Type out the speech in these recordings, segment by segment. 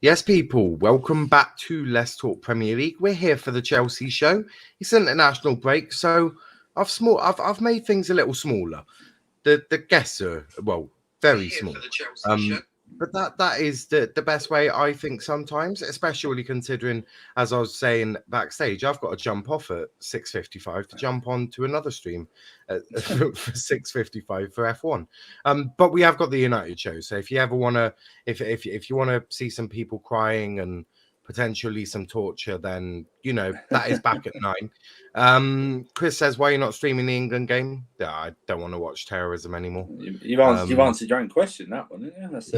Yes, people, welcome back to Let's Talk Premier League. We're here for the Chelsea show. It's an international break, so I've made things a little smaller. The guests are very small. But that is the best way, I think, sometimes, especially considering, as I was saying backstage, I've got to jump off at 6:55 to jump on to another stream for 6:55 for F1. But we have got the United show, so if you ever want to, if you want to see some people crying and potentially some torture, then that is back at 9. Chris says, "Why are you not streaming the England game?" I don't want to watch terrorism anymore. You've answered your own question, that one, yeah. That's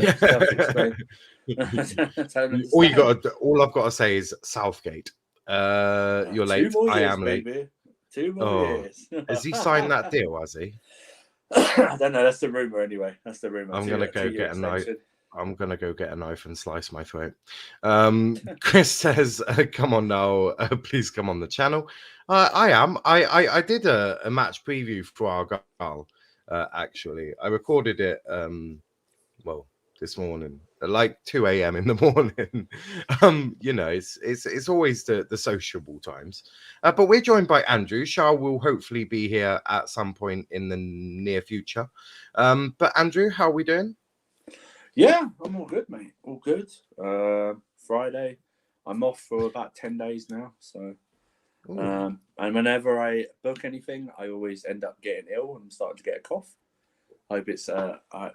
all I've got to say is Southgate. You're late. I am late. 2 more years. Has he signed that deal? Has he? I don't know. That's the rumor, anyway. That's the rumor. I'm gonna go get a knife. I'm going to go get a knife and slice my throat. Chris says, come on now, please come on the channel. I am. I did a match preview for our goal, actually. I recorded it, this morning, at like 2 a.m. in the morning. It's always the sociable times. But we're joined by Andrew. Charl will hopefully be here at some point in the near future. But Andrew, how are we doing? Yeah, I'm all good, mate. All good. Friday, I'm off for about 10 days now. So, and whenever I book anything, I always end up getting ill and starting to get a cough. I hope it's. I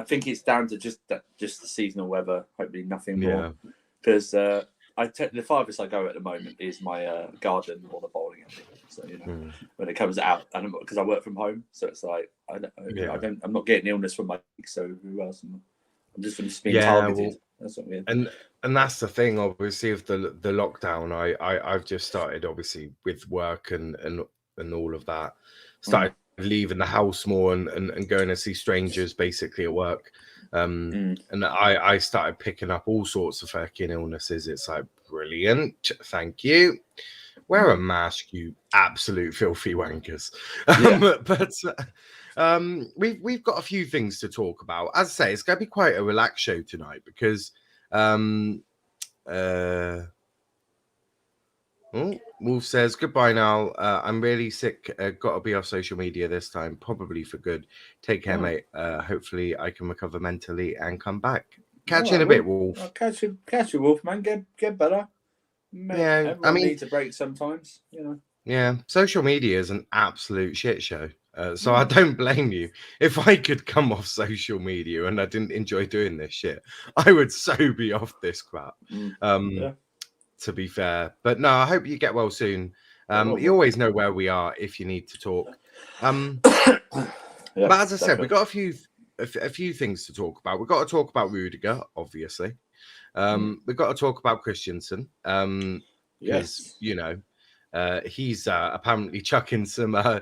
think it's down to just the seasonal weather. Hopefully, nothing more. Because the farthest I go at the moment is my garden or the bowling alley. So when it comes out, and because I work from home, so it's like I'm not getting illness from my league. So who else? I'm just being targeted. That's what weird. And that's the thing, obviously, of the lockdown. I've just started, obviously, with work and all of that. Started leaving the house more and going to see strangers basically at work. And I started picking up all sorts of fucking illnesses. It's like, brilliant, thank you. Wear a mask, you absolute filthy wankers. We've got a few things to talk about. As I say, it's going to be quite a relaxed show tonight because Wolf says, goodbye now. I'm really sick. Got to be off social media this time, probably for good. Take care, mate. Hopefully I can recover mentally and come back. Catch you in a bit, Wolf. I'll catch you, Wolf, man. Get better. Mate, everyone needs a break sometimes, Yeah, social media is an absolute shit show. So I don't blame you. If I could come off social media and I didn't enjoy doing this shit, I would so be off this crap. To be fair, but no, I hope you get well soon. You always know where we are if you need to talk. But as I said, we got a few things to talk about. We've got to talk about Rudiger, obviously. We've got to talk about Christensen. Because he's apparently chucking some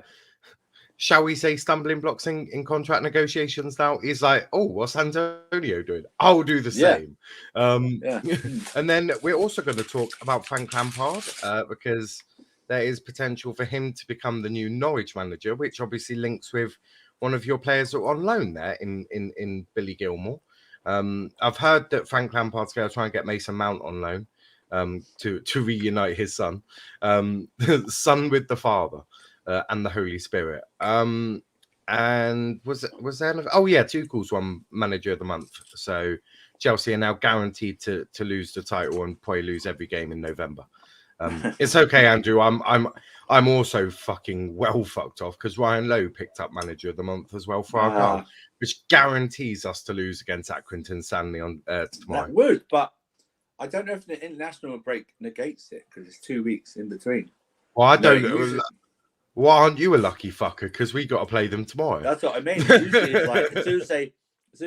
shall we say stumbling blocks in contract negotiations now. He's like, oh, what's Antonio doing? I'll do the same. And then we're also going to talk about Frank Lampard because there is potential for him to become the new Norwich manager, which obviously links with one of your players that are on loan there in Billy Gilmore. I've heard that Frank Lampard's going to try and get Mason Mount on loan to reunite his son, son with the father. And the Holy Spirit. And was there? Tuchel's won Manager of the Month. So Chelsea are now guaranteed to lose the title and probably lose every game in November. It's okay, Andrew. I'm also fucking well fucked off because Ryan Lowe picked up Manager of the Month as well for our goal, which guarantees us to lose against Accrington Stanley on tomorrow. That would, but I don't know if the international break negates it because it's 2 weeks in between. Well, I don't know. Well, aren't you a lucky fucker? Because we got to play them tomorrow. That's what I mean. Usually it's like as soon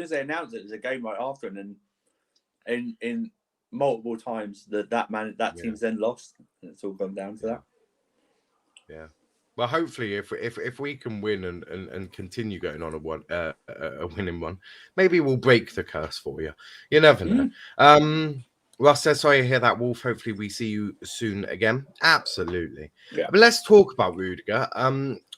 as they announce it, there's a game right after, and then in multiple times that team's then lost, and it's all gone down to that. Yeah. Well, hopefully, if we can win and continue going on a winning one, maybe we'll break the curse for you. You never know. Russ says, sorry to hear that, Wolf. Hopefully we see you soon again. Absolutely. Yeah. But let's talk about Rudiger.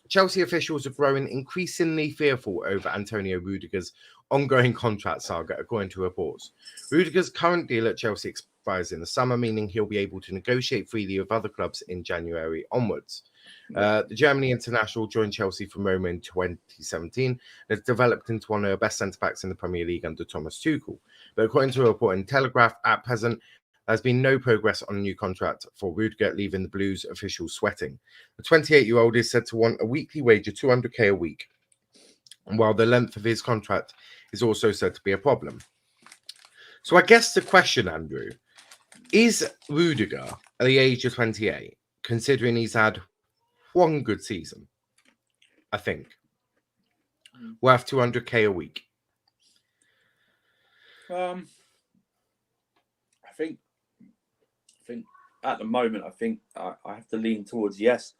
Chelsea officials are growing increasingly fearful over Antonio Rudiger's ongoing contract saga, according to reports. Rudiger's current deal at Chelsea expires in the summer, meaning he'll be able to negotiate freely with other clubs in January onwards. The Germany international joined Chelsea from Roma in 2017 and has developed into one of the best centre-backs in the Premier League under Thomas Tuchel. But according to a report in Telegraph, at present, there's been no progress on a new contract for Rudiger, leaving the Blues officials sweating. The 28-year-old is said to want a weekly wage of 200k a week, while the length of his contract is also said to be a problem. So I guess the question, Andrew, is Rudiger at the age of 28, considering he's had one good season, I think, worth 200k a week? I think at the moment, I have to lean towards yes,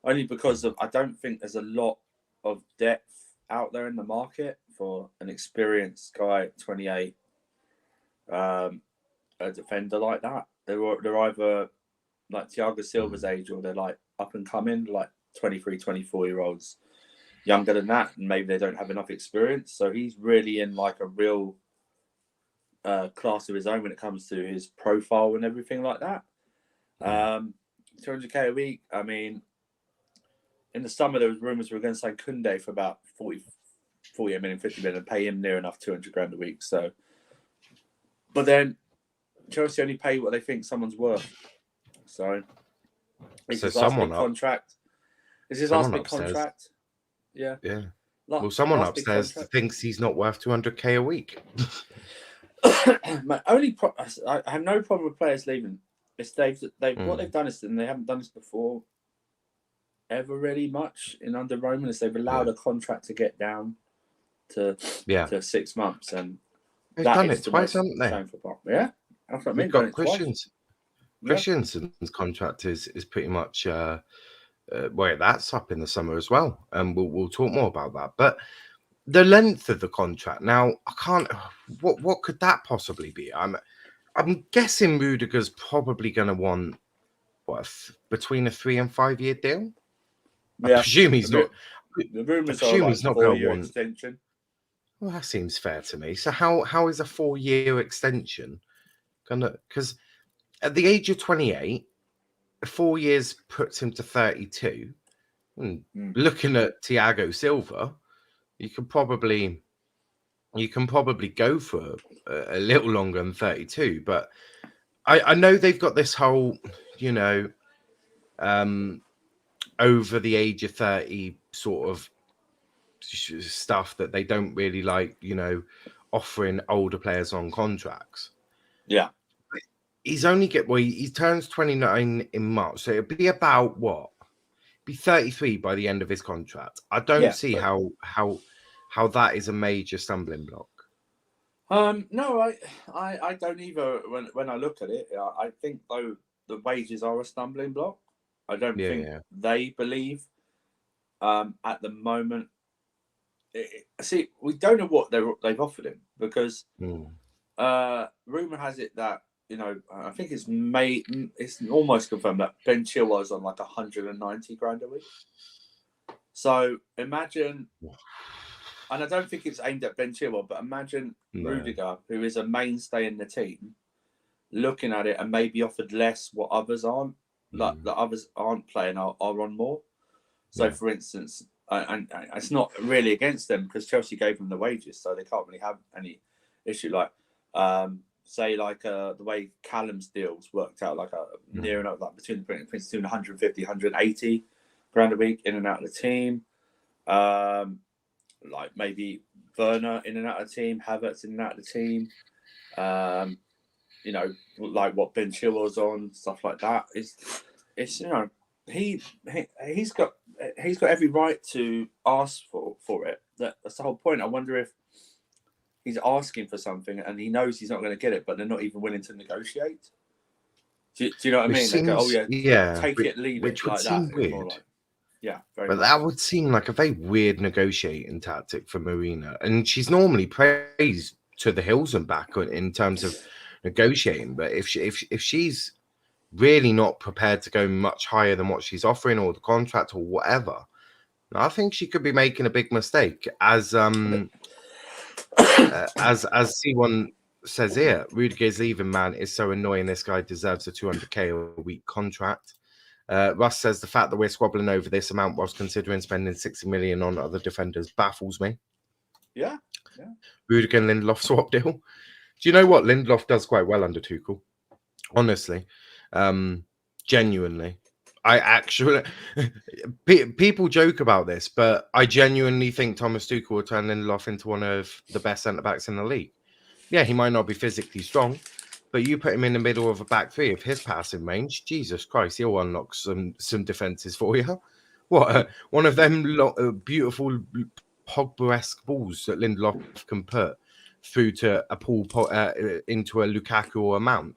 only because I don't think there's a lot of depth out there in the market for an experienced guy at 28, a defender like that. They're either like Thiago Silva's age, or they're like up and coming, like 23, 24-year-olds, younger than that, and maybe they don't have enough experience. So he's really in like a real class of his own when it comes to his profile and everything like that. 200k a week. I mean, in the summer there was rumours we were going to sign Koundé for about 40 million, 50 million, and pay him near enough 200 grand a week. So, but then Chelsea only pay what they think someone's worth. So, it's his last big contract. Is his last big contract? Yeah. Yeah. Well, someone upstairs thinks he's not worth 200k a week. My I have no problem with players leaving. It's what they've done is, and they haven't done this before ever really much in under Roman, is they've allowed a contract to get down to 6 months, and they've done it twice, haven't they? Yeah, that's what I mean. Got Christensen's contract is pretty much that's up in the summer as well, and we'll talk more about that. But the length of the contract now, I can't. What could that possibly be? I'm guessing Rudiger's probably going to want between a 3 and 5 year deal. Yeah, I presume he's not. The rumours are he's not going to want extension. Well, that seems fair to me. So how is a 4-year extension gonna? Because at the age of 28, 4 years puts him to 32. Looking at Thiago Silva, you can probably go for a little longer than 32. But I know they've got this whole, over the age of 30 sort of stuff that they don't really like, offering older players on contracts. Yeah. He's only he turns 29 in March, so it'll be about be 33 by the end of his contract. I don't see how that is a major stumbling block. No, I don't either. When I look at it, I think though the wages are a stumbling block. I don't think they believe at the moment. See, we don't know what they've offered him, because rumor has it that I think it's almost confirmed that Ben Chilwell's on like 190 grand a week. So imagine, and I don't think it's aimed at Ben Chilwell, but imagine Rudiger, who is a mainstay in the team, looking at it and maybe offered less what others aren't. Like the others aren't playing are on more. So, for instance, and it's not really against them because Chelsea gave them the wages, so they can't really have any issue. Like, say, like the way Callum's deals worked out, like near enough, like between 150, 180 grand a week in and out of the team. Like maybe Werner in and out of the team, Havertz in and out of the team. Like what Ben Chilwell's on, stuff like that. It's he's got every right to ask for it. That's the whole point. I wonder if he's asking for something and he knows he's not going to get it, but they're not even willing to negotiate. Do you know what I mean? They go, take it, leave it, like that. Weird. But that would seem like a very weird negotiating tactic for Marina, and she's normally praised to the hills and back in terms of negotiating. But if she's really not prepared to go much higher than what she's offering, or the contract, or whatever, I think she could be making a big mistake, as C1 says here. Rudiger's leaving, man, is so annoying. This guy deserves a 200k a week contract. Russ says the fact that we're squabbling over this amount whilst considering spending 60 million on other defenders baffles me. Yeah. Rudiger and Lindelof swap deal. Do you know what? Lindelof does quite well under Tuchel. Honestly, genuinely. I actually, people joke about this, but I genuinely think Thomas Tuchel will turn Lindelof into one of the best centre-backs in the league. Yeah, he might not be physically strong, but you put him in the middle of a back three of his passing range, Jesus Christ, he'll unlock some defences for you. What, one of them beautiful Pogba-esque balls that Lindelof can put through to a Paul into a Lukaku or a Mount.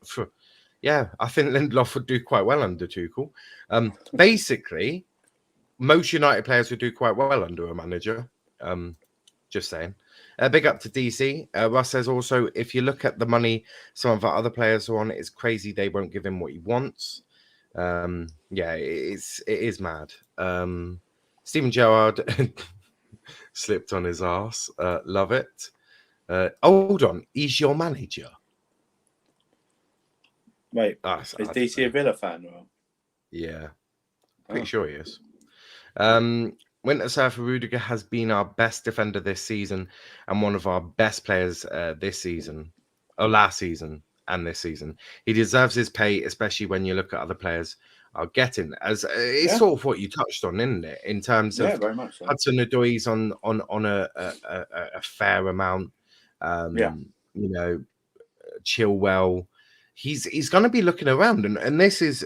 Yeah, I think Lindelof would do quite well under Tuchel. Basically, most United players would do quite well under a manager. Just saying. Big up to DC. Russ says also, if you look at the money some of our other players are on, it's crazy they won't give him what he wants. Yeah, it is mad. Steven Gerrard slipped on his ass. Love it. Hold on, he's your manager. Wait, is DC a Villa fan? Or? Yeah, pretty sure he is. Winter Surfer Rudiger has been our best defender this season and one of our best players this season, or last season and this season. He deserves his pay, especially when you look at other players are getting. As it's sort of what you touched on, isn't it? In terms of very much so. Hudson Odoi's on a fair amount. You know, Chilwell. He's going to be looking around, and this is,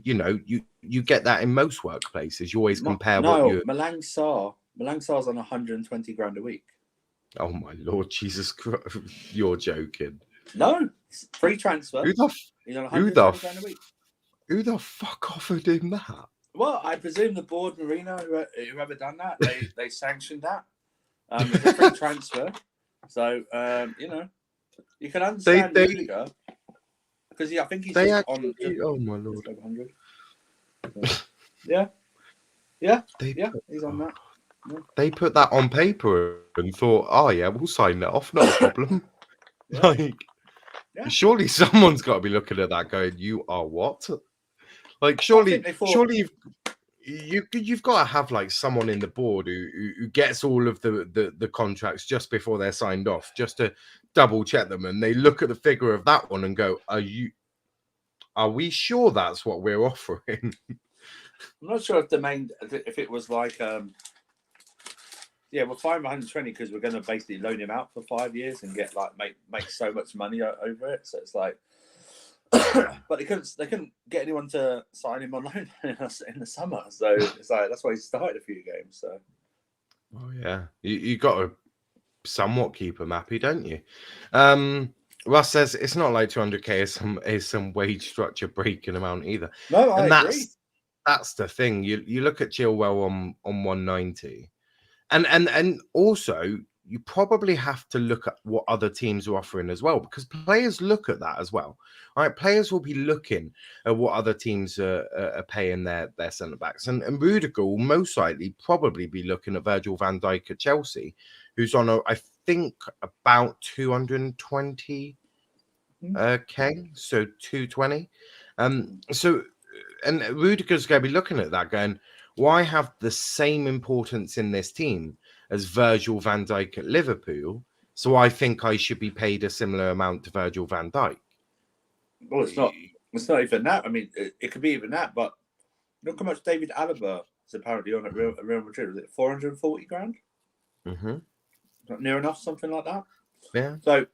you know, you get that in most workplaces. You always compare what you. Malang Sarr's on 120 grand a week. Oh my Lord, Jesus Christ! You're joking. No, free transfer. He's on 120 grand a week. Who the fuck offered him that? Well, I presume the board, Marino, whoever done that, they sanctioned that. It's a free transfer, so you know, you can understand Rudiger. Because I think he's on. Oh my Lord! 100. So, yeah, he's on that. Yeah. They put that on paper and thought, "Oh yeah, we'll sign that off, not a problem." Surely someone's got to be looking at that, going, "You are what?" Like, surely you've got to have like someone in the board who gets all of the contracts just before they're signed off, just to double check them, and they look at the figure of that one and go, are we sure that's what we're offering? I'm not sure if it was like we're fine 120 because we're going to basically loan him out for 5 years and get like make so much money over it. So it's like, but they couldn't get anyone to sign him on loan in the summer. So it's like that's why he started a few games. So, oh yeah, you got to somewhat keep him happy, don't you? Russ says it's not like 200k is some wage structure breaking amount either. No, I agree. That's the thing. You look at Chilwell on 190, and also you probably have to look at what other teams are offering as well, because players look at that as well. All right, players will be looking at what other teams are paying their centre backs, and Rudiger will most likely probably be looking at Virgil van Dijk at Chelsea, who's on I think about 220 k, so 220. So, and Rudiger's going to be looking at that, going, why have the same importance in this team as Virgil van Dijk at Liverpool? So I think I should be paid a similar amount to Virgil van Dijk. Well, it's not even that. I mean, it could be even that, but look how much David Alaba is apparently on at Real Madrid. Was it 440 grand? Mm-hmm. Near enough, something like that. Yeah. So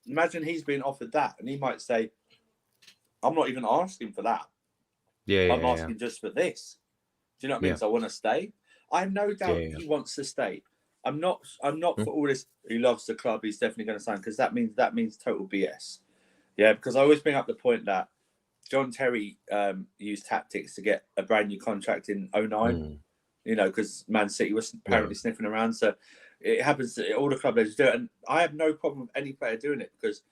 imagine he's being offered that, and he might say, "I'm not even asking for that. I'm asking just for this." Do you know what I mean? Yeah. So I want to stay. I have no doubt he wants to stay. I'm not for all this. He loves the club. He's definitely going to sign, because that means total BS. Yeah, because I always bring up the point that John Terry used tactics to get a brand new contract in 2009. You know, because Man City was apparently sniffing around. So it happens to all the club leaders do it, and I have no problem with any player doing it, because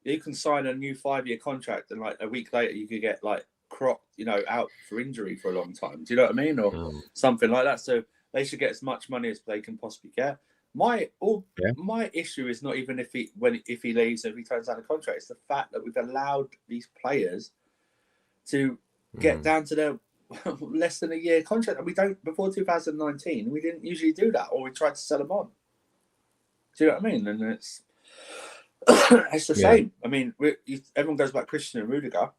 you can sign a new 5-year contract and like a week later you could get like out for injury for a long time. Do you know what I mean? Or something like that. So They should get as much money as they can possibly get. My issue is not even if he leaves or if he turns down a contract. It's the fact that we've allowed these players to get down to their less than a year contract, and we don't. Before 2019, we didn't usually do that, or we tried to sell them on. Do you know what I mean? And it's the same. I mean, everyone goes back Christian and Rudiger.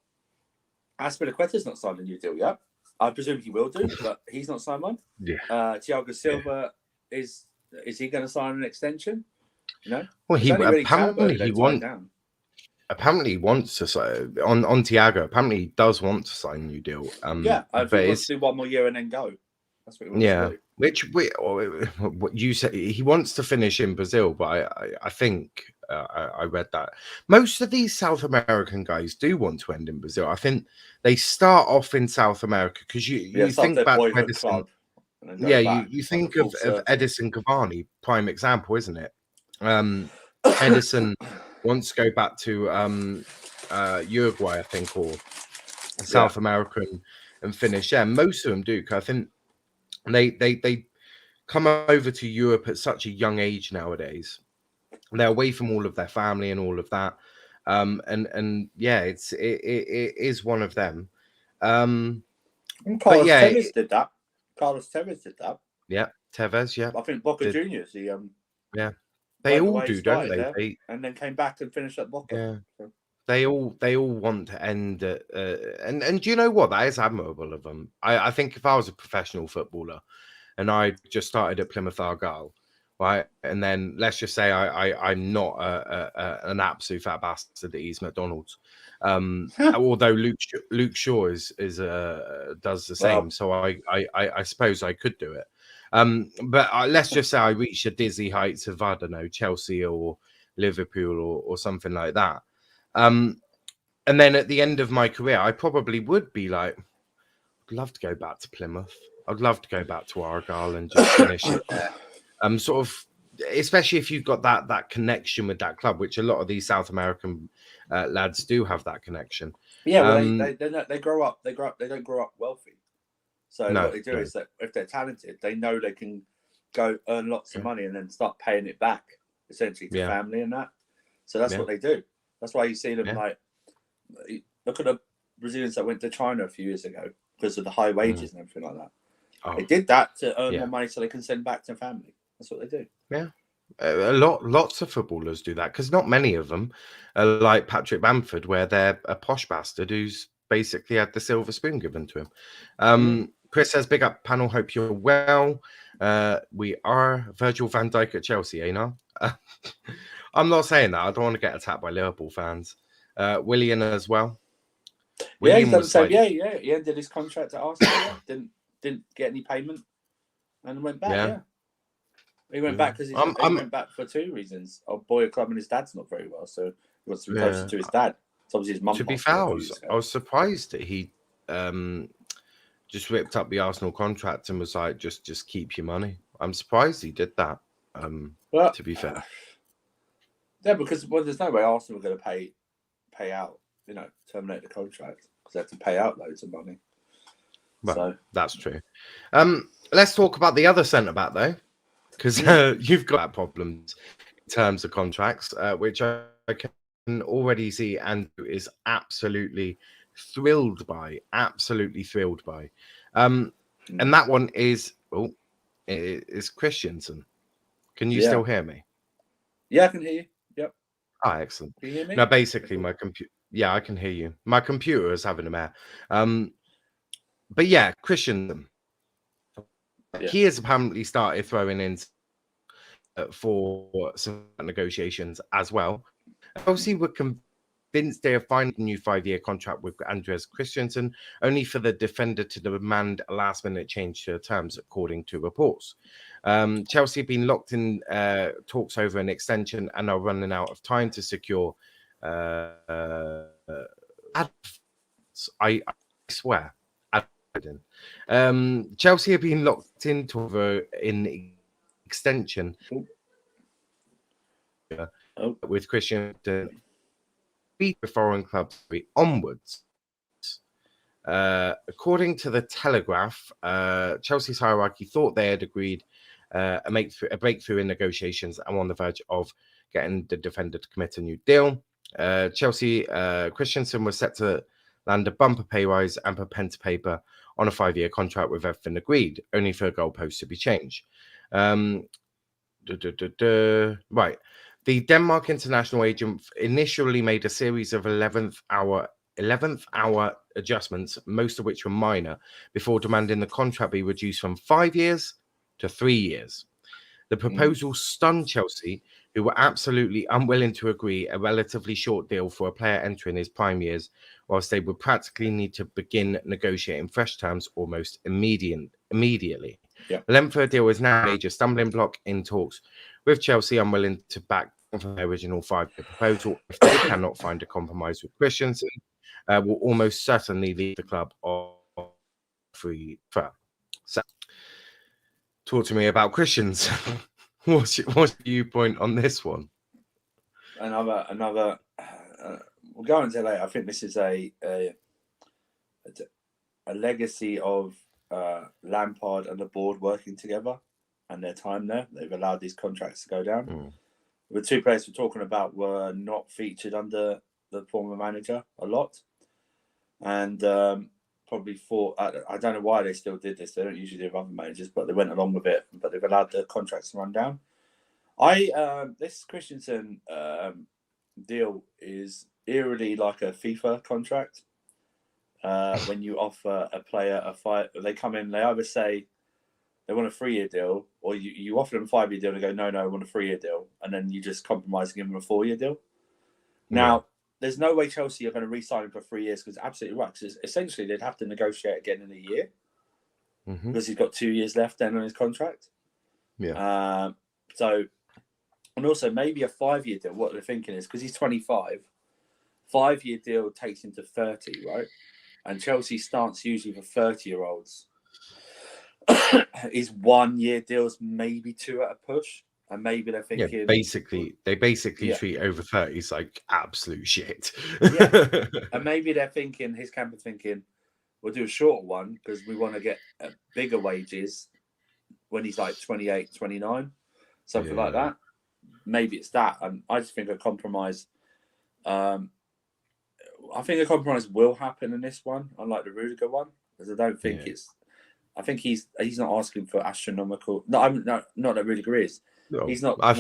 Aspilicueta's not signed a new deal yet. I presume he will do, but he's not signed one. Yeah. Thiago Silva is he going to sign an extension? You know. Well, apparently he wants to sign on Thiago. Apparently he does want to sign a new deal. I think he wants to do 1 more year and then go. That's what he wants to do. What you say, he wants to finish in Brazil, but I think I read that most of these South American guys do want to end in Brazil. I think they start off in South America because you think back to Edison. You think of Edison Cavani, prime example, isn't it? Edison wants to go back to Uruguay, I think, or South America and finish there. Most of them do. I think they come over to Europe at such a young age nowadays. They're away from all of their family and all of that. And yeah, it is one of them. Carlos Tevez did that. Carlos Tevez did that. Yeah, Tevez. Yeah, I think Boca Juniors. They all do, don't they? And then came back and finished at Boca. Yeah. So. They all want to end and do you know what? That is admirable of them. I think if I was a professional footballer and I just started at Plymouth Argyle, right, and then let's just say I'm not an absolute fat bastard that eats McDonald's, although Luke Shaw is does the same, so I suppose I could do it. But let's just say I reach the dizzy heights of, I don't know, Chelsea or Liverpool or something like that. And then at the end of my career, I probably would be like, I'd love to go back to Plymouth. I'd love to go back to Argyle and just finish it there. Sort of, especially if you've got that connection with that club, which a lot of these South American lads do have that connection. Yeah, well, they grow up. They don't grow up wealthy. So what they do is that if they're talented, they know they can go earn lots of money and then start paying it back, essentially, to family and that. So that's what they do. That's why you see them like, look at the Brazilians that went to China a few years ago because of the high wages and everything like that. Oh. They did that to earn more money so they can send back to family. That's what they do. Yeah. Lots of footballers do that because not many of them are like Patrick Bamford, where they're a posh bastard who's basically had the silver spoon given to him. Chris says, big up panel, hope you're well. We are Virgil van Dijk at Chelsea, Niall? I'm not saying that. I don't want to get attacked by Liverpool fans. Willian as well. Willian he's done the same. He ended his contract at Arsenal. didn't get any payment and went back. He went back because he went back for two reasons. A boy club and his dad's not very well, so he wants to be closer to his dad. It's obviously his mum. To be fair, I was surprised that he just ripped up the Arsenal contract and was like, just keep your money. I'm surprised he did that. To be fair. Yeah, because there's no way Arsenal are going to pay out, terminate the contract because they have to pay out loads of money. Well, that's true. Let's talk about the other centre back though, because you've got problems in terms of contracts, which I can already see Andrew is absolutely thrilled by. And that one is Christensen. Can you still hear me? Yeah, I can hear you. Yep. Oh, excellent. Can you hear me? No, basically my computer. Yeah, I can hear you. My computer is having a mare. But yeah, Christensen. He has apparently started throwing in for some negotiations as well. Chelsea were convinced they are finding a new 5-year contract with Andreas Christensen, only for the defender to demand a last-minute change to terms, according to reports. Chelsea have been locked in talks over an extension and are running out of time to secure. I swear. Chelsea have been locked into an extension with Christian with foreign clubs onwards. According to the Telegraph, Chelsea's hierarchy thought they had agreed a breakthrough in negotiations and were on the verge of getting the defender to commit a new deal. Chelsea Christensen was set to land a bumper pay rise and put pen to paper on a 5-year contract with everything agreed, only for a goalpost to be changed. Right. The Denmark international agent initially made a series of 11th hour adjustments, most of which were minor, before demanding the contract be reduced from 5 years to 3 years. The proposal stunned Chelsea, who were absolutely unwilling to agree a relatively short deal for a player entering his prime years, whilst they would practically need to begin negotiating fresh terms almost immediately. Yeah. The length of the deal is now a major stumbling block in talks, with Chelsea unwilling to back from their original 5-year proposal. If they cannot find a compromise with Christensen, will almost certainly leave the club on free transfer. So, talk to me about Christians. What's your viewpoint on this one? Another. We'll go into later. I think this is a legacy of Lampard and the board working together and their time there. They've allowed these contracts to go down. The two players we're talking about were not featured under the former manager a lot, and probably thought, I don't know why they still did this. They don't usually do with other managers, but they went along with it. But they've allowed the contracts to run down. This Christensen deal is eerily like a FIFA contract. When you offer a player they come in, they either say they want a 3-year deal, or you offer them a 5-year deal and go, no, I want a 3-year deal, and then you just compromise and give them a 4-year deal. Now, there's no way Chelsea are going to re-sign him for 3 years, because absolutely right. Because essentially they'd have to negotiate again in a year, because he's got 2 years left then on his contract. Yeah. And also maybe a 5-year deal. What they're thinking is, because he's 25, 5-year deal takes him to 30, right? And Chelsea's stance usually for 30-year-olds is 1-year deals, maybe 2 at a push. And maybe they're thinking... they basically treat over 30s like absolute shit. And maybe they're thinking, his camp is thinking, we'll do a shorter one because we want to get bigger wages when he's like 28, 29, something like that. Maybe it's that. And I just think a compromise... I think a compromise will happen in this one, unlike the Rudiger one, because I don't think it's... I think he's not asking for astronomical... not that Rudiger is. No. He's not... I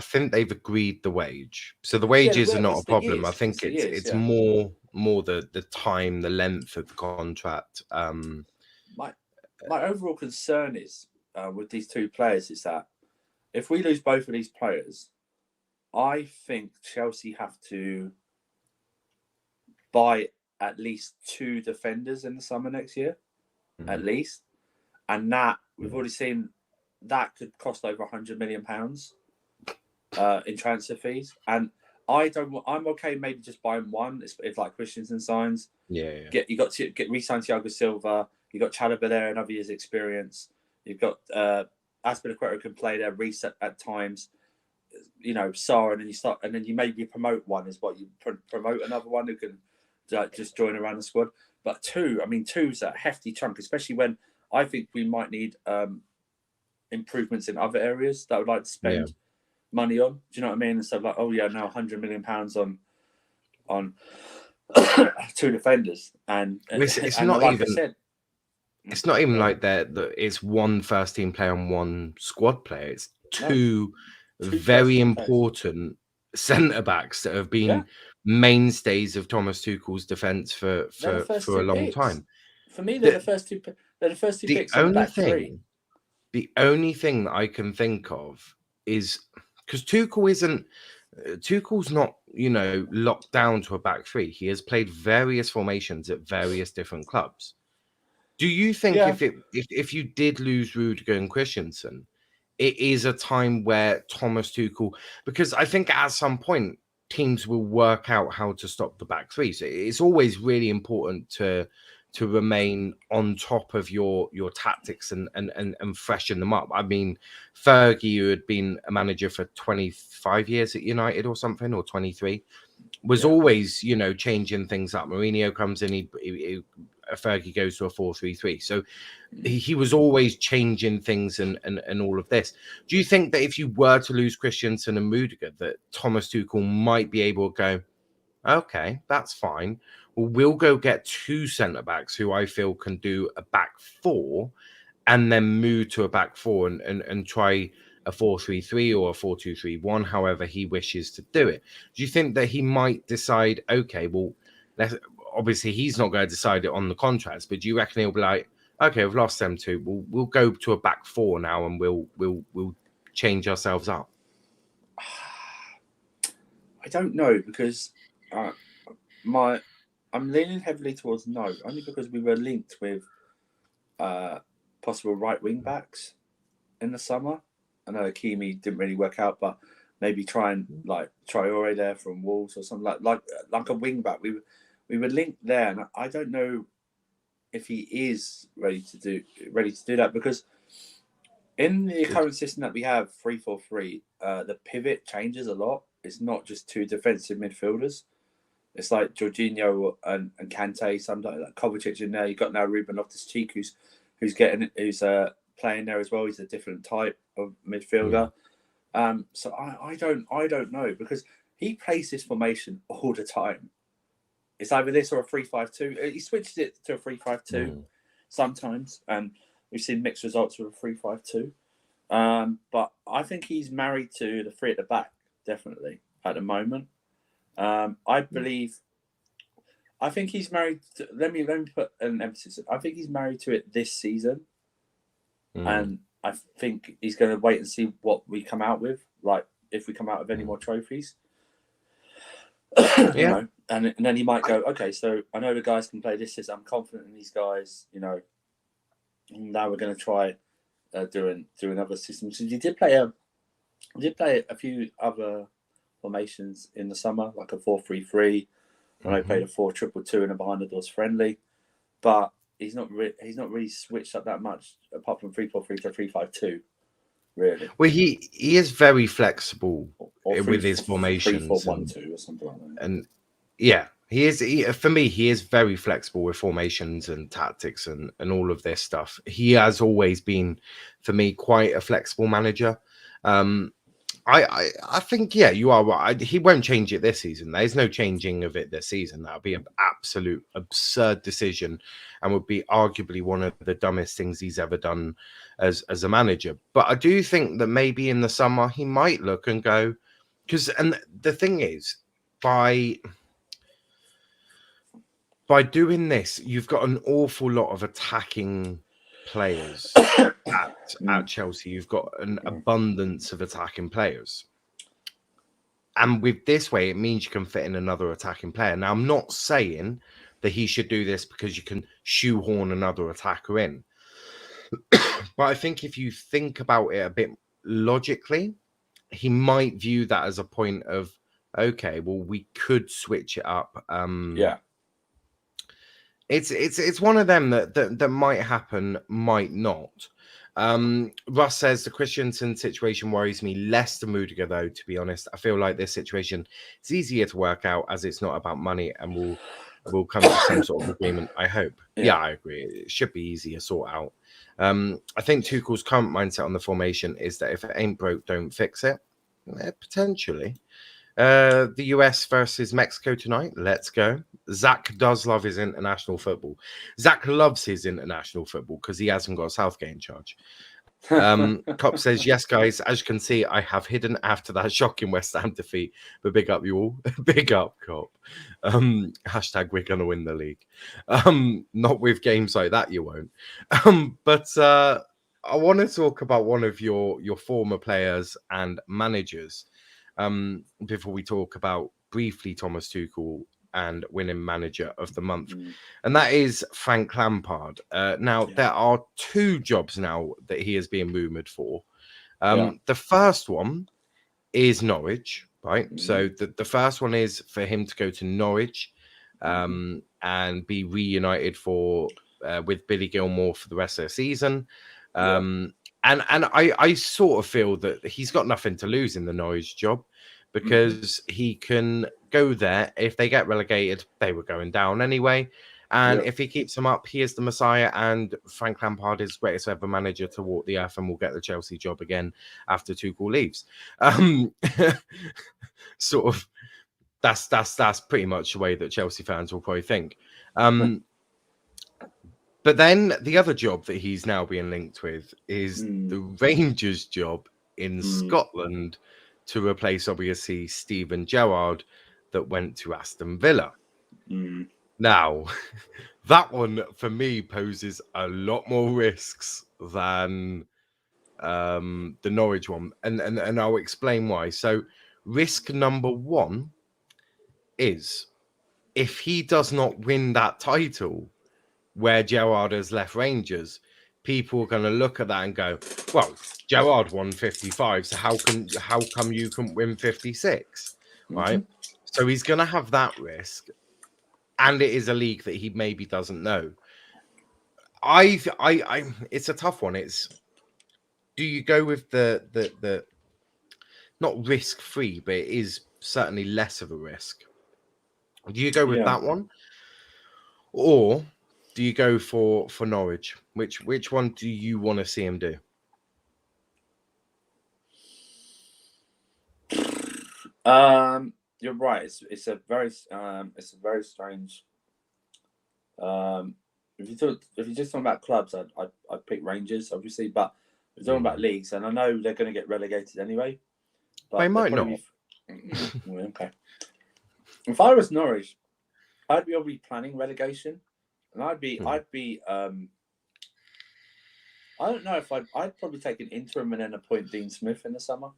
think they've agreed the wage. So the wages are not a problem. I think it's more the time, the length of the contract. My overall concern is with these two players is that if we lose both of these players, I think Chelsea have to buy at least 2 defenders in the summer next year, at least. And that, we've already seen, that could cost over £100 million in transfer fees. And I'm okay maybe just buying one if like Christensen signs. You got to get re-signed Thiago Silva. You got Chalobah there, another year's experience. You've got Azpilicueta can play there, reset at times. You know, Sarr, and then you maybe promote one is what you promote another one who can just join around the squad. But 2's a hefty chunk, especially when I think we might need improvements in other areas that I would like to spend money on. Do you know what I mean? And so like, now £100 million on 2 defenders, and it's not like even. It's not even like that. It's 1 first team player and 1 squad player. It's two very important centre backs that have been mainstays of Thomas Tuchel's defence for a long time. For me, they're the first two. They're the first 2 picks. The only thing that I can think of is because Tuchel's not, locked down to a back 3. He has played various formations at various different clubs. Do you think if you did lose Rudiger and Christensen, it is a time where Thomas Tuchel, because I think at some point teams will work out how to stop the back 3. So it's always really important to to remain on top of your tactics and freshen them up. I mean, Fergie, who had been a manager for 25 years at United or something, or 23, was always, you know, changing things up. Mourinho comes in, Fergie goes to a 4-3-3. So he was always changing things and all of this. Do you think that if you were to lose Christensen and Rudiger, that Thomas Tuchel might be able to go, okay, that's fine. Well, we'll go get 2 centre-backs who I feel can do a back 4 and then move to a back 4 and try a 4-3-3 or a 4-2-3-1, however he wishes to do it. Do you think that he might decide, okay, well, obviously he's not going to decide it on the contracts, but do you reckon he'll be like, okay, we've lost them 2, we'll go to a back 4 now and we'll change ourselves up? I don't know, because I'm leaning heavily towards no, only because we were linked with possible right wing backs in the summer. I know Hakimi didn't really work out, but maybe try and like Traore there from Wolves or something like a wing back. We were linked there, and I don't know if he is ready to do that, because in the current system that we have, 3-4-3, the pivot changes a lot. It's not just 2 defensive midfielders. It's like Jorginho and Kante, sometimes like Kovacic in there. You've got now Ruben Loftus-Cheek who's playing there as well. He's a different type of midfielder. So I don't know, because he plays this formation all the time. It's either this or a 3-5-2. He switches it to a 3-5-2 sometimes, and we've seen mixed results with a 3-5-2. But I think he's married to the 3 at the back, definitely, at the moment. I think he's married to, let me put an emphasis. I think he's married to it this season. And I think he's going to wait and see what we come out with, like if we come out with any more trophies. You know, and then he might go, okay, so I know the guys can play this system. I'm confident in these guys, you know. And now we're going to try doing other systems. So you did play a few other formations in the summer, like a 4-3-3. And I played a 4-2-2 in a behind the doors friendly, but he's not really switched up that much apart from 3-4-3 to 3-5-2. Really. Well, he is very flexible or with his formations. 3-4-1-2 or something like that. And yeah, he is. For me, he is very flexible with formations and tactics and all of this stuff. He has always been, for me, quite a flexible manager. I think, yeah, you are right. He won't change it this season. There's no changing of it this season. That would be an absolute absurd decision and would be arguably one of the dumbest things he's ever done as a manager. But I do think that maybe in the summer he might look and go, and the thing is, by doing this, you've got an awful lot of attacking players at Chelsea. You've got an abundance of attacking players, and with this way, it means you can fit in another attacking player. Now, I'm not saying that he should do this because you can shoehorn another attacker in, but I think if you think about it a bit logically, he might view that as a point of, okay, well, we could switch it up. It's one of them that might happen, might not. Russ says the Christensen situation worries me less than Rudiger, though, to be honest. I feel like this situation is easier to work out as it's not about money and we'll come to some sort of agreement, I hope. Yeah, I agree. It should be easier to sort out. I think Tuchel's current mindset on the formation is that if it ain't broke, don't fix it. Potentially. The US versus Mexico tonight. Let's go. Zach does love his international football. Zach loves his international football because he hasn't got Southgate in charge. Cop says, yes, guys, as you can see, I have hidden after that shocking West Ham defeat. But big up, you all. Big up, Cop. Hashtag we're going to win the league. Not with games like that, you won't. But I want to talk about one of your former players and managers. Before we talk about briefly Thomas Tuchel and winning manager of the month, and that is Frank Lampard. Now, there are 2 jobs now that he is being rumoured for. The first one is Norwich, right? So the first one is for him to go to Norwich. and be reunited with Billy Gilmore for the rest of the season. And I sort of feel that he's got nothing to lose in the Norwich job, because he can go there. If they get relegated, they were going down anyway. And if he keeps them up, he is the Messiah. And Frank Lampard is greatest ever manager to walk the earth, and will get the Chelsea job again after Tuchel leaves. Sort of, that's pretty much the way that Chelsea fans will probably think. But then the other job that he's now being linked with is the Rangers job in Scotland, to replace, obviously, Steven Gerrard that went to Aston Villa. Now, that one for me poses a lot more risks than the Norwich one, and I'll explain why. So, risk number one is, if he does not win that title where Gerrard has left Rangers, people are going to look at that and go, well, Gerrard won 55, so how come you couldn't win 56, right? So he's going to have that risk, and it is a league that he maybe doesn't know. It's a tough one. It's, do you go with the not risk free, but it is certainly less of a risk? Do you go with that one, or do you go for Norwich? Which one do you want to see him do? You're right. It's a very strange. If you're just talking about clubs, I'd pick Rangers, obviously. But if you're talking about leagues, and I know they're going to get relegated anyway. But they might not. Okay. If I was Norwich, I'd be already planning relegation, and I'd be. I don't know if I'd probably take an interim and then appoint Dean Smith in the summer,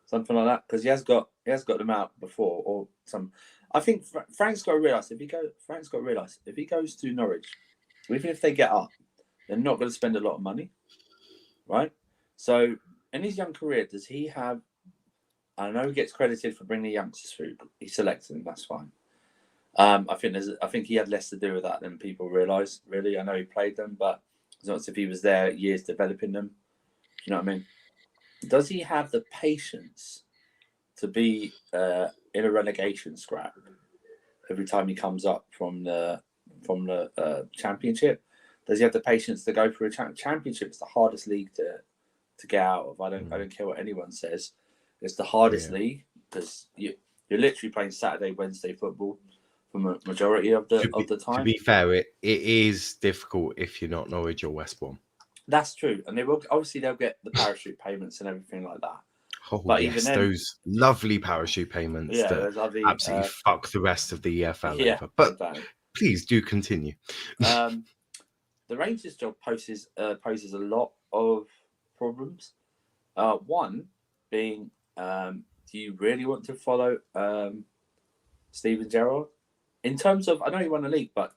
something like that, because he has got them out before, or some. I think Frank's got to realise if he goes to Norwich, even if they get up, they're not going to spend a lot of money, right? So in his young career, does he have? I know he gets credited for bringing the youngsters through. He selected them. That's fine. I think he had less to do with that than people realise. Really, I know he played them, but it's not as if he was there years developing them. Do you know what I mean? Does he have the patience to be in a relegation scrap every time he comes up from the championship? Does he have the patience to go for a championship? It's the hardest league to get out of. I don't care what anyone says. It's the hardest league, because you're literally playing Saturday, Wednesday football for a majority of the time. To be fair, it is difficult if you're not Norwich or West Brom. That's true, and they'll get the parachute payments and everything like that. Oh, but yes, even then, those lovely parachute payments that absolutely fuck the rest of the EFL over. But exactly. Please do continue. The Rangers job poses a lot of problems. One being, do you really want to follow Steven Gerrard? In terms of, I know he won the league, but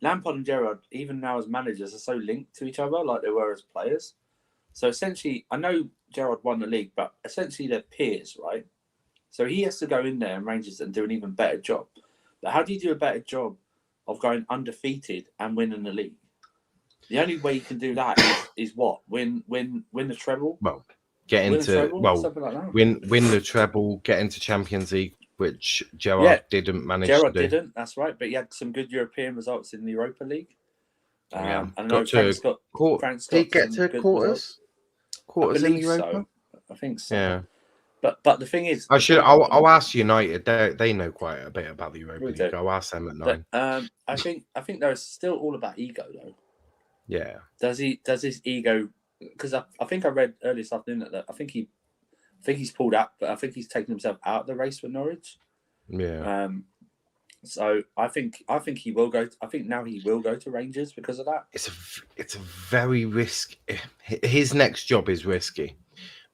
Lampard and Gerrard, even now as managers, are so linked to each other like they were as players. So essentially, I know Gerrard won the league, but essentially they're peers, right? So he has to go in there and Rangers and do an even better job. But how do you do a better job of going undefeated and winning the league? The only way you can do that is what? Win the treble? Well, win the treble, get into Champions League, which Gerrard didn't manage to do. Gerrard didn't, that's right. But he had some good European results in the Europa League. And I know Frank's got did he get to quarters? Quarters in Europa? So. I think so. Yeah. But the thing is, I'll ask United. They know quite a bit about the Europa League. I'll ask them at 9. But, I think there's still all about ego though. Yeah. Does his ego? Because I think I read earlier this afternoon that I think he's pulled out, but I think he's taken himself out of the race for Norwich. Yeah. So I think he will go. I think now he will go to Rangers because of that. It's a very risky. His next job is risky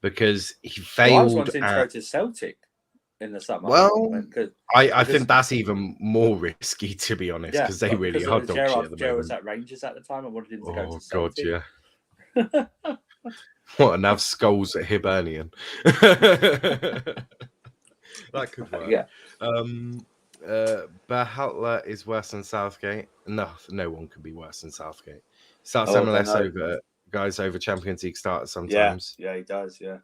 because he failed. I was wanting to go to Celtic in the summer. Well, I think that's even more risky, to be honest, because they really are dog shit at the moment. Gerrard was at Rangers at the time. I wanted him to go to Celtic. God, yeah. What, and have skulls at Hibernian. That could work. Yeah. Berhalter is worse than Southgate. No one can be worse than Southgate. Starts Oh, I don't MLS know. over guys over Champions League starters Yeah, sometimes. yeah, he does. Yeah.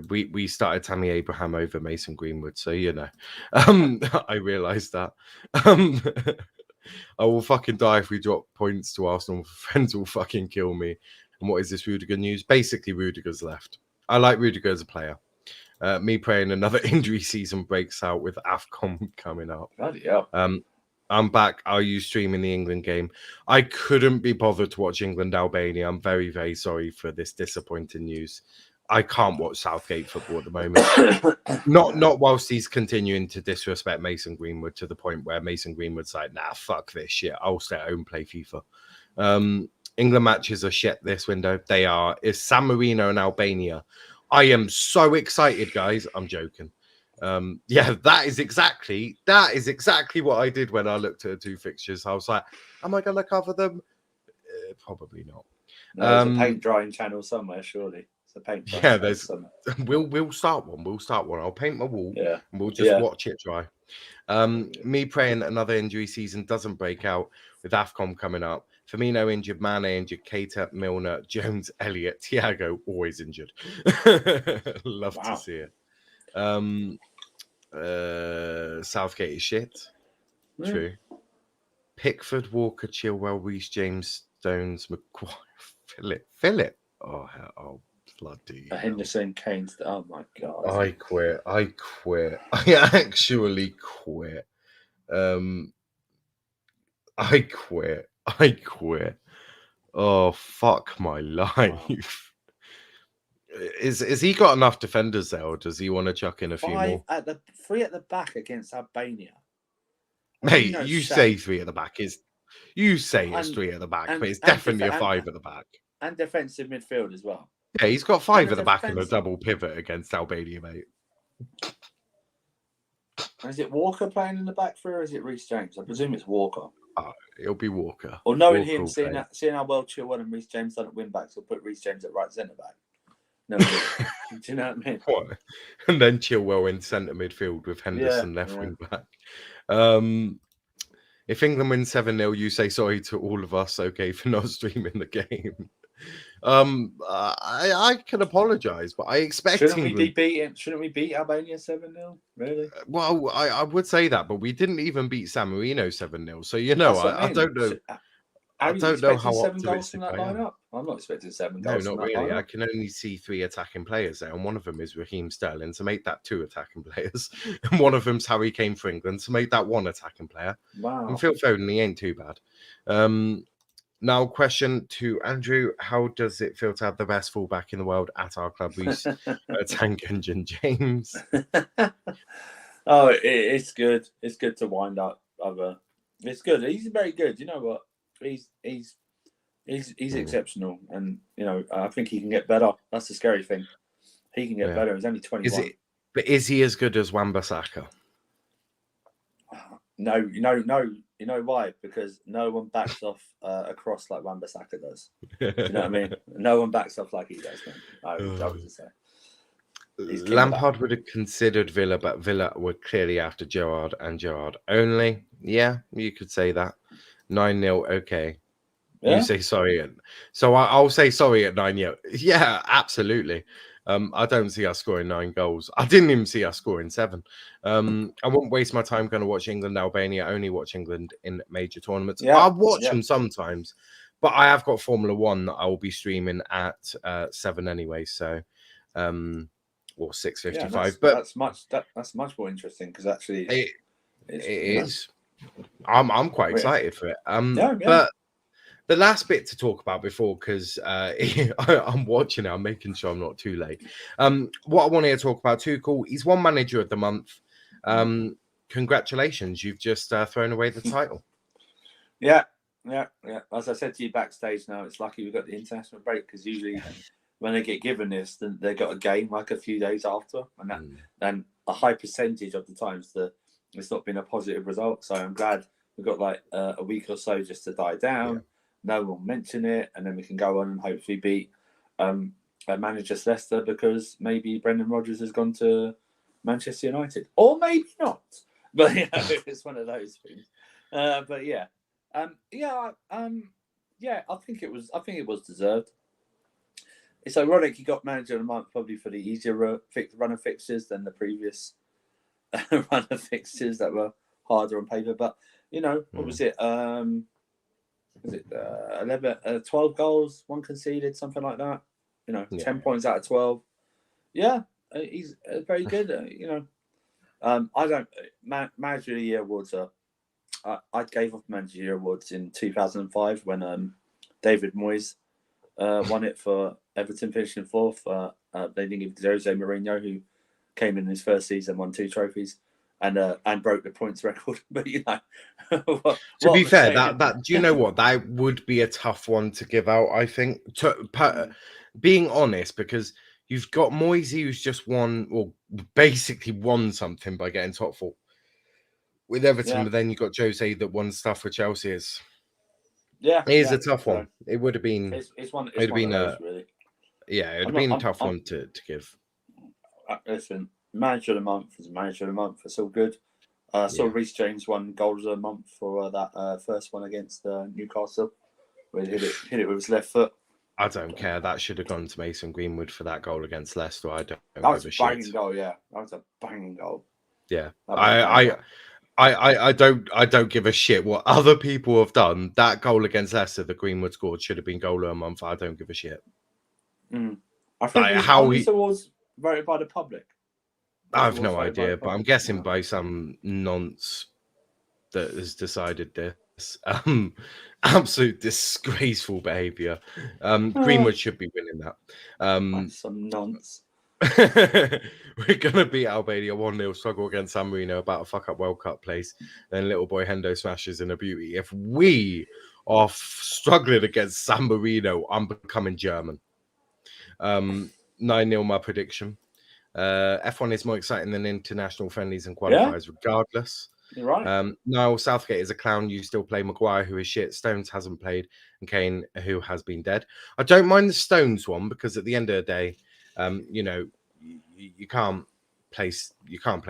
We started Tammy Abraham over Mason Greenwood, so I realised that. Um, I will fucking die if we drop points to Arsenal. Friends will fucking kill me. And what is this Rudiger news? Basically, Rudiger's left. I like Rudiger as a player. Me praying another injury season breaks out with AFCON coming up. Bloody hell. I'm back. Are you streaming the England game? I couldn't be bothered to watch England Albania. I'm very, very sorry for this disappointing news. I can't watch Southgate football at the moment. Not whilst he's continuing to disrespect Mason Greenwood to the point where Mason Greenwood's like, nah, fuck this shit. I'll stay at home, play FIFA. England matches are shit this window. They are. It's San Marino and Albania. I am so excited, guys. I'm joking. Yeah, that is exactly what I did when I looked at the two fixtures. I was like, am I going to cover them? Probably not. No, there's a paint drying channel somewhere, surely. It's a paint drying channel there's somewhere. We'll start one. I'll paint my wall. Yeah. And we'll just watch it dry. Me praying that another injury season doesn't break out with AFCON coming up. Firmino injured, Mane injured, Keita, Milner, Jones, Elliott, Thiago always injured. Love to see it. Southgate is shit. Yeah. True. Pickford, Walker, Chilwell, Reece James, Stones, Maguire, Philip. Oh, bloody. Henderson, Kane. Oh my god. I quit. I actually quit. I quit. Oh, fuck my life. Is he got enough defenders there, or does he want to chuck in a few more? Three at the back against Albania. Mate, you say three at the back is. You say it's three at the back, but it's definitely a five at the back. And defensive midfield as well. Yeah, he's got five at the back and a double pivot against Albania, mate. And is it Walker playing in the back three, or is it Reece James? I presume it's Walker. It'll be Walker. Or knowing him, seeing how well Chilwell and Reece James done at wing backs, he'll put Reece James at right centre back. No, do you know what I mean? What? And then Chilwell in centre midfield with Henderson left wing back. If England wins 7-0, you say sorry to all of us, okay, for not streaming the game. I can apologise, but I expect Shouldn't we beat Albania 7-0? Really? Well, I would say that, but we didn't even beat San Marino 7-0. So I don't know. I don't know how 7 goals from that lineup. I'm not expecting 7 goals. No, not really. I can only see 3 attacking players there, and one of them is Raheem Sterling, to make that 2 attacking players, and one of them's Harry Kane for England, to make that 1 attacking player. Wow. And Phil Foden, he ain't too bad. Now, question to Andrew: how does it feel to have the best fullback in the world at our club? Tank Engine James. It's good. It's good to wind up other. It's good. He's very good. You know what? He's exceptional, and I think he can get better. That's the scary thing. He can get better. He's only 21. Is he as good as Wan-Bissaka? No. You know why? Because no one backs off a cross like Wan-Bissaka does. You know what I mean? No one backs off like he does, man. I would say. Lampard would have considered Villa, but Villa were clearly after Gerrard and Gerrard only. Yeah, you could say that. 9-0, okay. Yeah? You say sorry. So I'll say sorry at 9-0. Yeah, absolutely. I don't see us scoring 9 goals. I didn't even see us scoring 7. I won't waste my time going to watch England, Albania. I only watch England in major tournaments. Yeah, I'll watch them sometimes, but I have got Formula 1 that I will be streaming at 7 anyway. So, or 6:55. But that's much more interesting because actually it is. I'm quite excited for it. But the last bit to talk about before, because I'm watching it, I'm making sure I'm not too late. What I wanted to talk about too, cool. He's won Manager of the Month. Congratulations, you've just thrown away the title. Yeah. As I said to you backstage, now it's lucky we got the international break, because usually when they get given this, then they got a game like a few days after, and a high percentage of the times it's not been a positive result. So I'm glad we've got like a week or so just to die down. No one mention it, and then we can go on and hopefully beat Manchester Leicester, because maybe Brendan Rodgers has gone to Manchester United, or maybe not. But it's one of those things. But yeah, yeah, I think it was deserved. It's ironic he got manager of the month probably for the easier run of fixtures than the previous run of fixtures that were harder on paper. But what was it? Was it 12 goals, 1 conceded, something like that? 10 points out of 12. Yeah, he's very good. I don't manager of the year awards are. I gave up manager of the year awards in 2005 when David Moyes won it for Everton, finishing 4th. They didn't give it to Jose Mourinho, who came in his first season, won 2 trophies, and broke the points record. But to be fair, that do you know what, that would be a tough one to give out. I think, being honest, because you've got Moyes, who's just basically won something by getting top 4 with Everton, but then you got Jose that won stuff for Chelsea. It is a tough one. It would have been. It would have been really. Yeah, it would have been a tough one to give. Listen, manager of the month is manager of the month. It's all good. Saw Reece James won goal of the month for that first one against Newcastle, where he hit it with his left foot. I don't care. That should have gone to Mason Greenwood for that goal against Leicester. I don't that was give a a banging shit. goal. Yeah, that was a banging goal. Yeah, I don't give a shit what other people have done. That goal against Leicester, the Greenwood scored, should have been goal of the month. I don't give a shit. I think how he was voted by the public. I have no idea, but I'm guessing by some nonce that has decided this. Absolute disgraceful behaviour. Greenwood should be winning that. Some nonce. We're gonna beat Albania 1-0, struggle against San Marino, about a fuck up World Cup place. Then little boy Hendo smashes in a beauty. If we are struggling against San Marino, I'm becoming German. 9-0 my prediction. F1 is more exciting than international friendlies and qualifiers, regardless. You're right. Niall, Southgate is a clown. You still play Maguire, who is shit. Stones hasn't played, and Kane, who has been dead. I don't mind the Stones one because at the end of the day, you can't play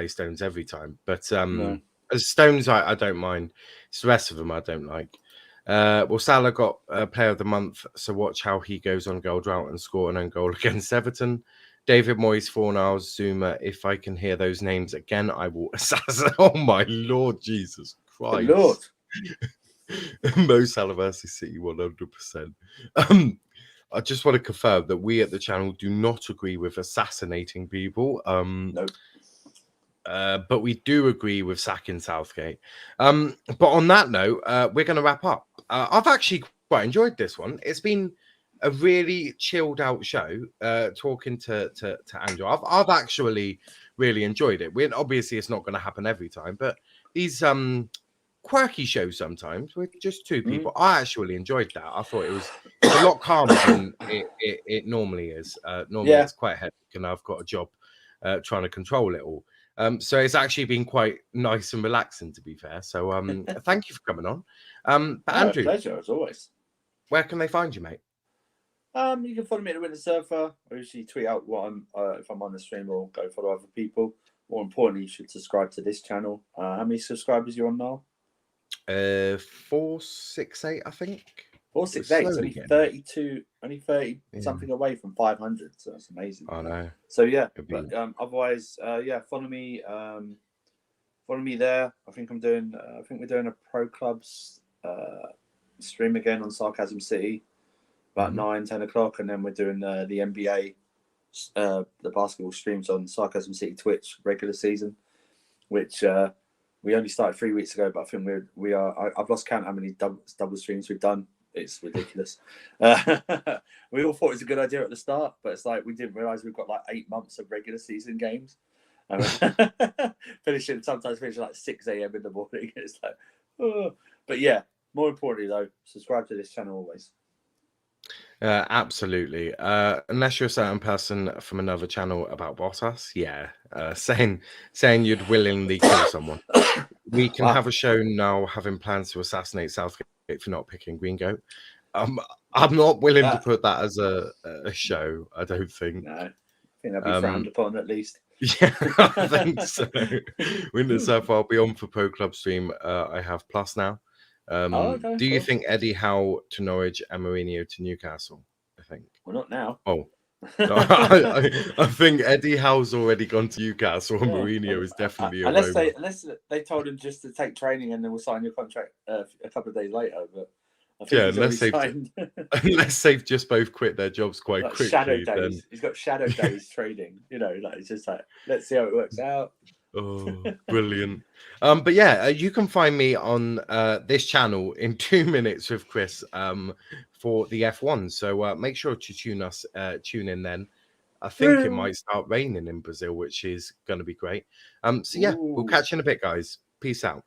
Stones every time. But as Stones, I don't mind. It's the rest of them I don't like. Well, Salah got Player of the Month, so watch how he goes on goal drought and score an own goal against Everton. David Moyes, Fornals, Zuma. If I can hear those names again, I will assassinate. Oh my Lord, Jesus Christ! Good Lord. Mo Salah versus City, 100%. I just want to confirm that we at the channel do not agree with assassinating people. Nope. But we do agree with sacking Southgate. But on that note, we're going to wrap up. I've actually quite enjoyed this one. It's been a really chilled out show, talking to Andrew. I've actually really enjoyed it. Obviously it's not going to happen every time, but these quirky shows sometimes with just 2 people, I actually enjoyed that. I thought it was a lot calmer than it normally is. Normally it's quite hectic, and I've got a job trying to control it all. So it's actually been quite nice and relaxing, to be fair. So thank you for coming on. But Andrew, pleasure as always. Where can they find you, mate? You can follow me at the Winter Surfer. I usually tweet out what if I'm on the stream, or go follow other people. More importantly, you should subscribe to this channel. How many subscribers are you on now? 468, I think. 468. It's only 32, only 30 something away from 500. So that's amazing. I know. So yeah, but otherwise, follow me. Follow me there. I think we're doing a Pro Clubs stream again on Sarcasm City, about 9-10 o'clock, and then we're doing the NBA, the basketball streams on Sarcasm City Twitch regular season, which we only started 3 weeks ago, but I think I've lost count how many double streams we've done. It's ridiculous. We all thought it was a good idea at the start, but it's like we didn't realize we've got like 8 months of regular season games. Sometimes finishing like 6 a.m. in the morning. It's like, oh. But yeah, more importantly though, subscribe to this channel always. Absolutely. Unless you're a certain person from another channel about Bottas, saying you'd willingly kill someone. We can have a show now having plans to assassinate Southgate for not picking Green Goat. I'm not willing to put that as a show, I don't think. No, I think that'd be frowned upon at least. Yeah, I think so. Winter Surf, I'll be on for Pro Club stream. I have Plus now. Okay, Do you cool. think Eddie Howe to Norwich and Mourinho to Newcastle? I think. Well, not now. Oh, no, I think Eddie Howe's already gone to Newcastle, and Yeah. Mourinho is definitely a unless Roma. they told him just to take training and then we'll sign your contract a couple of days later. But I think Yeah, he's already signed. unless they've just both quit their jobs quite Like quickly. shadow days. Then... He's got shadow days trading. You know, like it's just like, let's see how it works out. Oh, brilliant. But yeah, you can find me on this channel in 2 minutes with Chris for the F1. So make sure to tune in then. I think it might start raining in Brazil, which is going to be great. So yeah, we'll catch you in a bit, guys. Peace out.